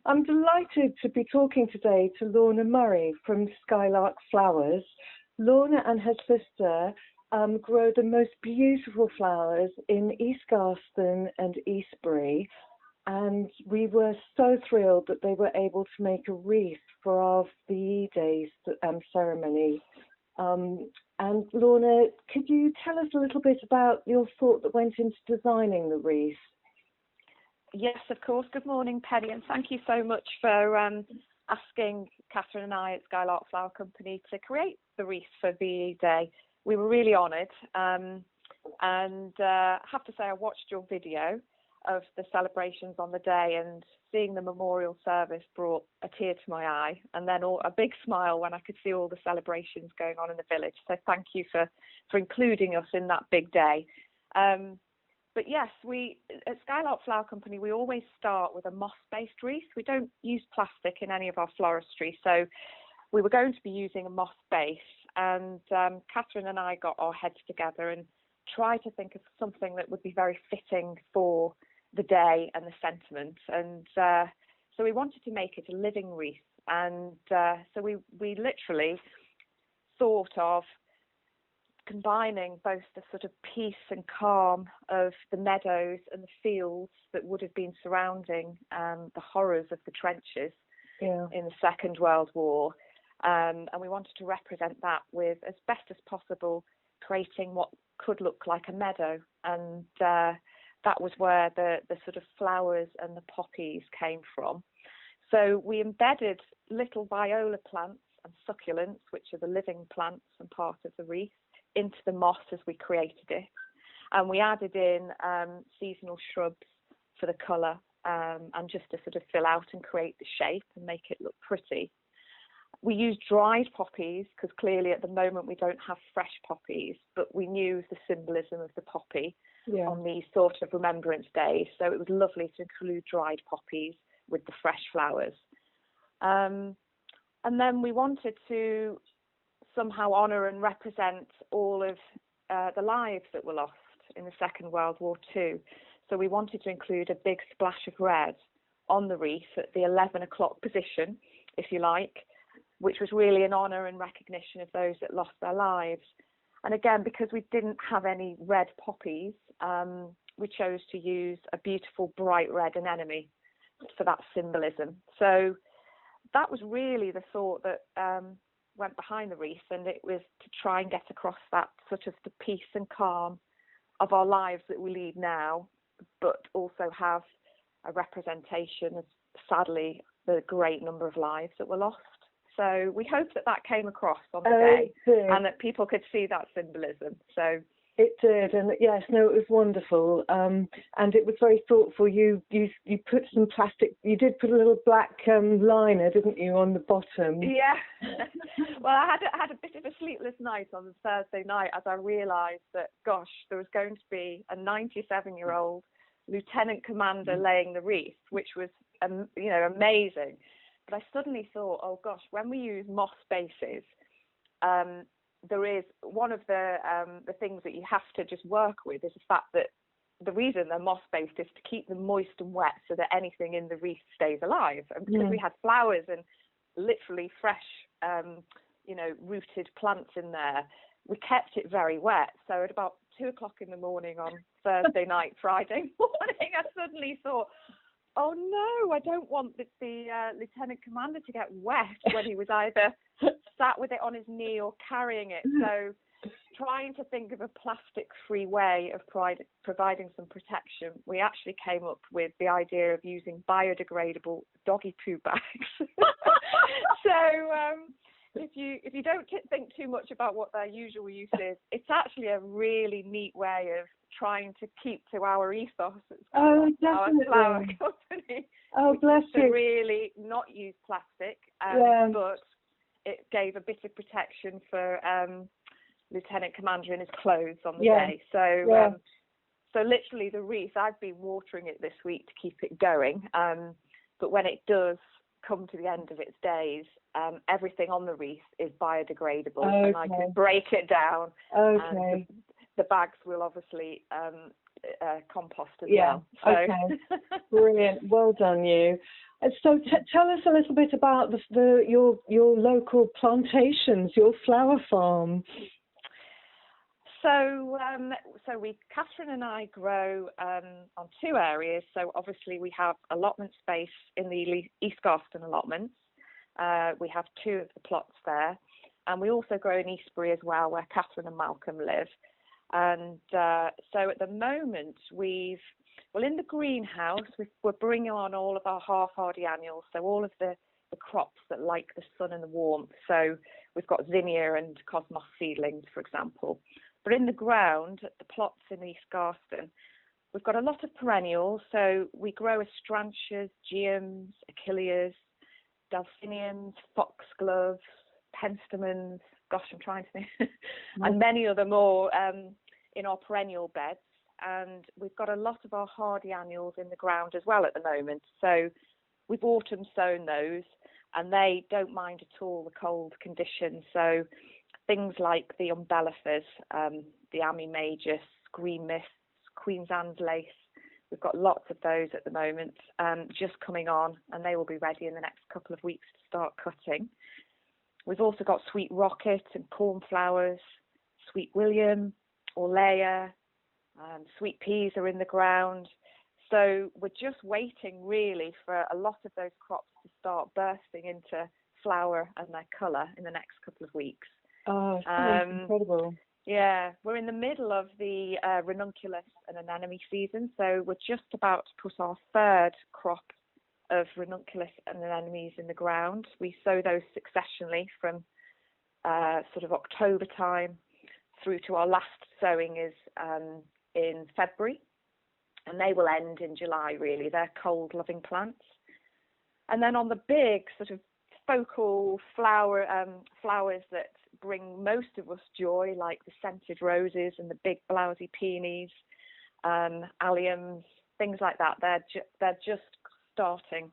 I'm delighted to be talking today to Lorna Murray from Skylark Flowers. Lorna and her sister grow the most beautiful flowers in East Garston and Eastbury, and we were so thrilled that they were able to make a wreath for our VE Days ceremony. And Lorna, could you tell us a little bit about your thought that went into designing the wreath? Yes, of course. Good morning, Penny, and thank you so much for asking Catherine and I at Skylark Flower Company to create the wreath for VE Day. We were really honoured, and I have to say I watched your video of the celebrations on the day, and seeing the memorial service brought a tear to my eye, and then a big smile when I could see all the celebrations going on in the village. So thank you for including us in that big day. But yes, we at Skylark Flower Company, we always start with a moss-based wreath. We don't use plastic in any of our floristry, so we were going to be using a moss base, and Catherine and I got our heads together and tried to think of something that would be very fitting for the day and the sentiment, and so we wanted to make it a living wreath, and so we literally thought of combining both the sort of peace and calm of the meadows and the fields that would have been surrounding the horrors of the trenches in the Second World War, and we wanted to represent that with, as best as possible, creating what could look like a meadow, and that was where the sort of flowers and the poppies came from. So we embedded little viola plants and succulents, which are the living plants and part of the wreath, into the moss as we created it, and we added in seasonal shrubs for the colour, and just to sort of fill out and create the shape and make it look pretty. We used dried poppies because clearly at the moment we don't have fresh poppies, but we knew the symbolism of the poppy on these sort of remembrance days, so it was lovely to include dried poppies with the fresh flowers. And then we wanted to somehow honour and represent all of the lives that were lost in the Second World War too. So we wanted to include a big splash of red on the wreath at the 11 o'clock position, if you like, which was really an honour and recognition of those that lost their lives. And again, because we didn't have any red poppies, we chose to use a beautiful bright red anemone for that symbolism. So that was really the thought that went behind the wreath, and it was to try and get across that sort of the peace and calm of our lives that we lead now, but also have a representation of, sadly, the great number of lives that were lost. So we hope that came across on the day, and that people could see that symbolism. So it did, and yes, no, it was wonderful, and it was very thoughtful. You put some plastic. You did put a little black liner, didn't you, on the bottom? Yeah. Well, I had a bit of a sleepless night on the Thursday night as I realised that, gosh, there was going to be a 97-year-old lieutenant commander laying the wreath, which was amazing. But I suddenly thought, oh gosh, when we use moss bases, there is one of the things that you have to just work with is the fact that the reason they're moss based is to keep them moist and wet so that anything in the wreath stays alive. And because we had flowers and literally fresh, rooted plants in there, we kept it very wet. So at about 2 o'clock in the morning on Thursday night, Friday morning, I suddenly thought, oh no, I don't want the lieutenant commander to get wet when he was either sat with it on his knee or carrying it. So trying to think of a plastic-free way of providing some protection, we actually came up with the idea of using biodegradable doggy poo bags. So if you don't think too much about what their usual use is, it's actually a really neat way of trying to keep to our ethos at our flower company. Oh, bless you. To really not use plastic, but it gave a bit of protection for Lieutenant Commander in his clothes on the day. So, so literally the wreath, I've been watering it this week to keep it going. But when it does come to the end of its days, everything on the wreath is biodegradable, and I can break it down. Okay. The bags will obviously compost as Yeah. well. So. Okay. Brilliant. Well done, you. And so tell us a little bit about your local plantations, your flower farm. So Catherine and I grow on two areas. So obviously we have allotment space in the East Garston allotments. We have two of the plots there, and we also grow in Eastbury as well, where Catherine and Malcolm live. And so at the moment in the greenhouse we're bringing on all of our half-hardy annuals, so all of the crops that like the sun and the warmth. So we've got zinnia and cosmos seedlings, for example. But in the ground, at the plots in East Garston, we've got a lot of perennials. So we grow astrantias, geums, achilleas, delphiniums, foxgloves, penstemons, gosh, I'm trying to think, and many other more in our perennial beds. And we've got a lot of our hardy annuals in the ground as well at the moment. So we've autumn sown those, and they don't mind at all the cold conditions. So things like the umbellifers, the Amimagus, green mists, Queen's Anne's lace, we've got lots of those at the moment just coming on, and they will be ready in the next couple of weeks to start cutting. We've also got sweet rocket and cornflowers, sweet William, Orlea, sweet peas are in the ground. So we're just waiting really for a lot of those crops to start bursting into flower and their colour in the next couple of weeks. Oh, that's incredible. Yeah, we're in the middle of the ranunculus and anemone season, so we're just about to put our third crop of ranunculus and anemones in the ground. We sow those successionally from sort of October time through to our last sowing is in February, and they will end in July really. They're cold loving plants. And then on the big sort of focal flowers that bring most of us joy, like the scented roses and the big blousy peonies, alliums, things like that, they're just starting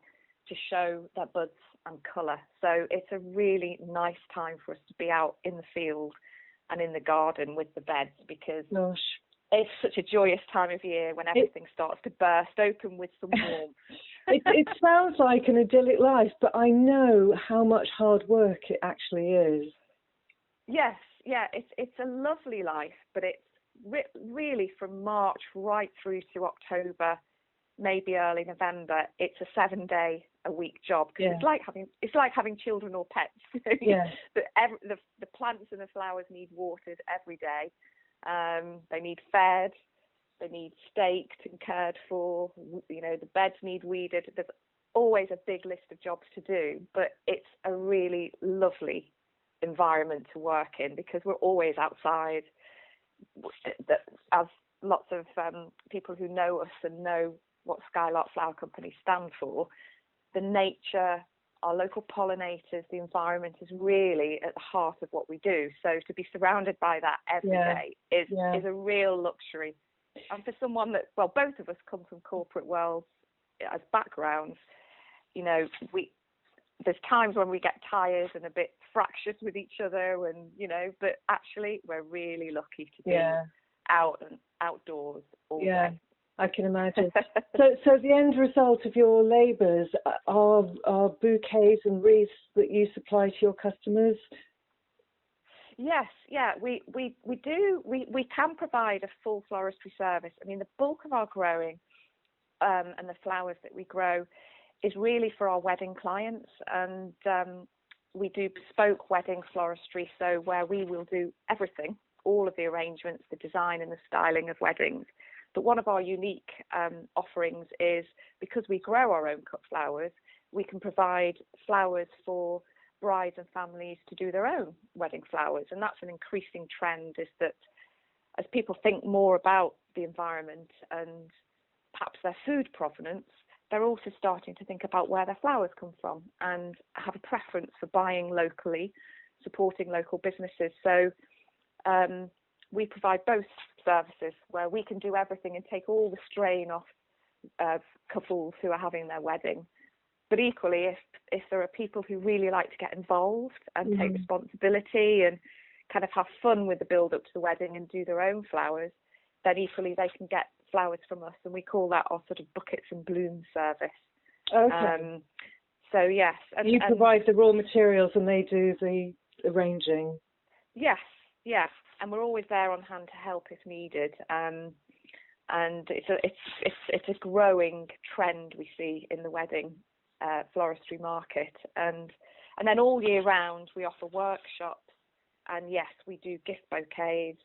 to show their buds and colour. So it's a really nice time for us to be out in the field and in the garden with the beds, because it's such a joyous time of year when everything starts to burst open with some warmth. It sounds like an idyllic life, but I know how much hard work it actually is. Yes, yeah, it's a lovely life, but it's really from March right through to October, maybe early November. It's a 7-day-a-week job, because it's like having children or pets. Yeah. The plants and the flowers need watered every day. They need fed, they need staked and cared for. The beds need weeded. There's always a big list of jobs to do, but it's a really lovely environment to work in, because we're always outside. As lots of people who know us and know what Skylark Flower Company stand for, the nature, our local pollinators, the environment is really at the heart of what we do. So to be surrounded by that every day is a real luxury. And for someone that, well, both of us come from corporate worlds as backgrounds, there's times when we get tired and a bit fractious with each other, and but actually we're really lucky to be out and outdoors all day. I can imagine. So the end result of your labours are bouquets and wreaths that you supply to your customers? Yes, we do. We can provide a full floristry service. I mean, the bulk of our growing and the flowers that we grow is really for our wedding clients, and we do bespoke wedding floristry, so where we will do everything, all of the arrangements, the design and the styling of weddings. But one of our unique offerings is, because we grow our own cut flowers, we can provide flowers for brides and families to do their own wedding flowers. And that's an increasing trend, is that as people think more about the environment and perhaps their food provenance, they're also starting to think about where their flowers come from and have a preference for buying locally, supporting local businesses. So we provide both services, where we can do everything and take all the strain off of couples who are having their wedding. But equally, if there are people who really like to get involved and take responsibility and kind of have fun with the build up to the wedding and do their own flowers, then equally they can get flowers from us, and we call that our sort of buckets and bloom service. Okay. So yes, and you provide the raw materials and they do the arranging. Yes, and we're always there on hand to help if needed. And it's a growing trend we see in the wedding floristry market, and then all year round we offer workshops, and yes, we do gift bouquets,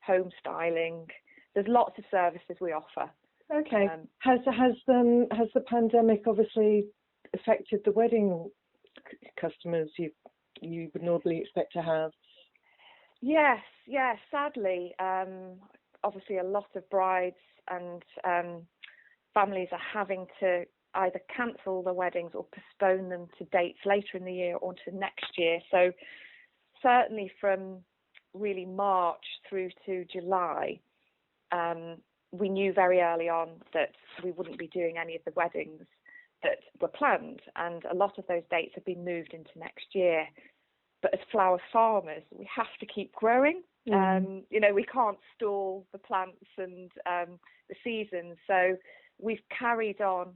home styling. There's lots of services we offer. Okay. Has the pandemic obviously affected the wedding customers you would normally expect to have? Yes, sadly, obviously a lot of brides and families are having to either cancel their weddings or postpone them to dates later in the year or to next year. So certainly from really March through to July, we knew very early on that we wouldn't be doing any of the weddings that were planned, and a lot of those dates have been moved into next year. But as flower farmers, we have to keep growing. We can't stall the plants and the seasons. So we've carried on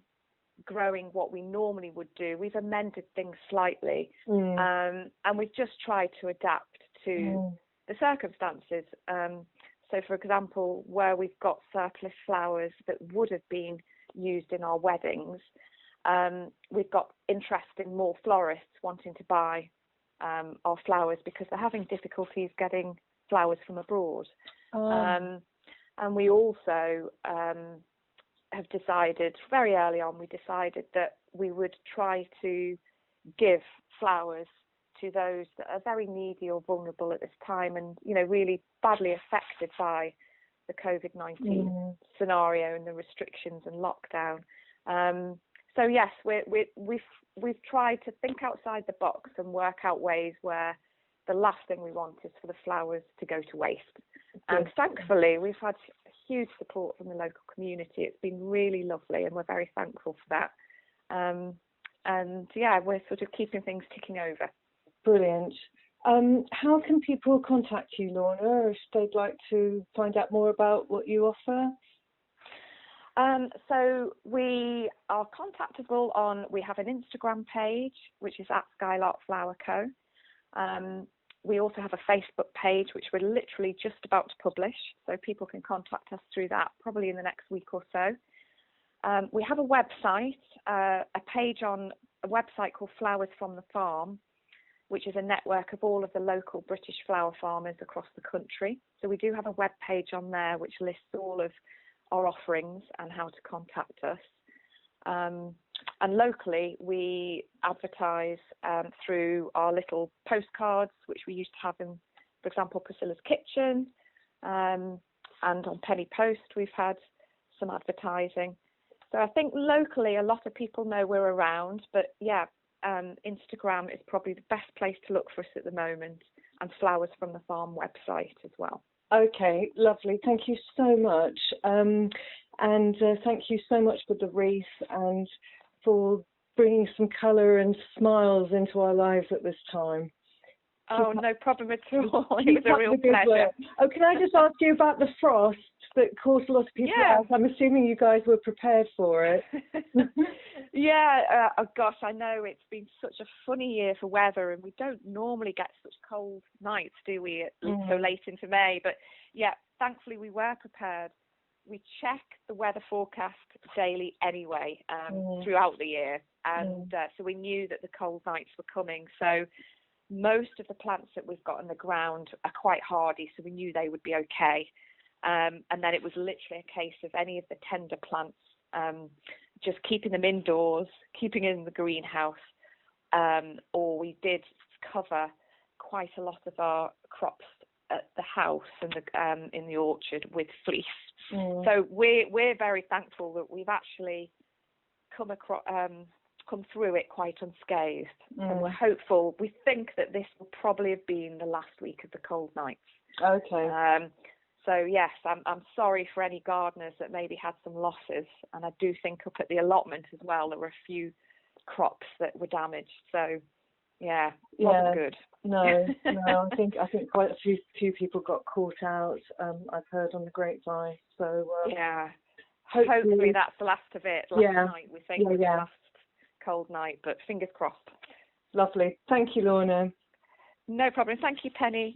growing what we normally would do. We've amended things slightly, and we've just tried to adapt to the circumstances. So, for example, where we've got surplus flowers that would have been used in our weddings, we've got interest in more florists wanting to buy our flowers because they're having difficulties getting flowers from abroad. And we also have decided, very early on, that we would try to give flowers to those that are very needy or vulnerable at this time, and really badly affected by the COVID-19 scenario and the restrictions and lockdown. So yes, we've tried to think outside the box and work out ways where the last thing we want is for the flowers to go to waste. And thankfully, we've had huge support from the local community. It's been really lovely, and we're very thankful for that. And yeah, we're sort of keeping things ticking over. Brilliant. How can people contact you, Lorna, if they'd like to find out more about what you offer? So we are contactable we have an Instagram page, which is at Skylark Flower Co. We also have a Facebook page, which we're literally just about to publish, so people can contact us through that probably in the next week or so. We have a website, a page on a website called Flowers from the Farm, which is a network of all of the local British flower farmers across the country. So we do have a web page on there which lists all of our offerings and how to contact us. And locally, we advertise through our little postcards, which we used to have in, for example, Priscilla's Kitchen, and on Penny Post we've had some advertising. So I think locally a lot of people know we're around, but yeah, Instagram is probably the best place to look for us at the moment, and Flowers from the Farm website as well. Okay, lovely. Thank you so much. And thank you so much for the wreath and for bringing some colour and smiles into our lives at this time. Oh, no problem at all. It was a real pleasure. Oh, can I just ask you about the frost that caused a lot of people out? I'm assuming you guys were prepared for it. Yeah, oh gosh, I know it's been such a funny year for weather, and we don't normally get such cold nights, do we, so late into May? But yeah, thankfully we were prepared. We check the weather forecast daily anyway, throughout the year, and so we knew that the cold nights were coming. So most of the plants that we've got on the ground are quite hardy, so we knew they would be okay. And then it was literally a case of any of the tender plants, just keeping them indoors, keeping in the greenhouse, or we did cover quite a lot of our crops at the house and in the orchard with fleece. So we're very thankful that we've actually come through it quite unscathed, and we're hopeful. We think that this will probably have been the last week of the cold nights. Okay. So yes, I'm sorry for any gardeners that maybe had some losses, and I do think up at the allotment as well there were a few crops that were damaged. So Yeah, Yeah. wasn't good. No. I think quite a few people got caught out. I've heard on the grapevine. So yeah. hopefully that's the last of it. Last night we think was the last cold night, but fingers crossed. Lovely. Thank you, Lorna. No problem. Thank you, Penny.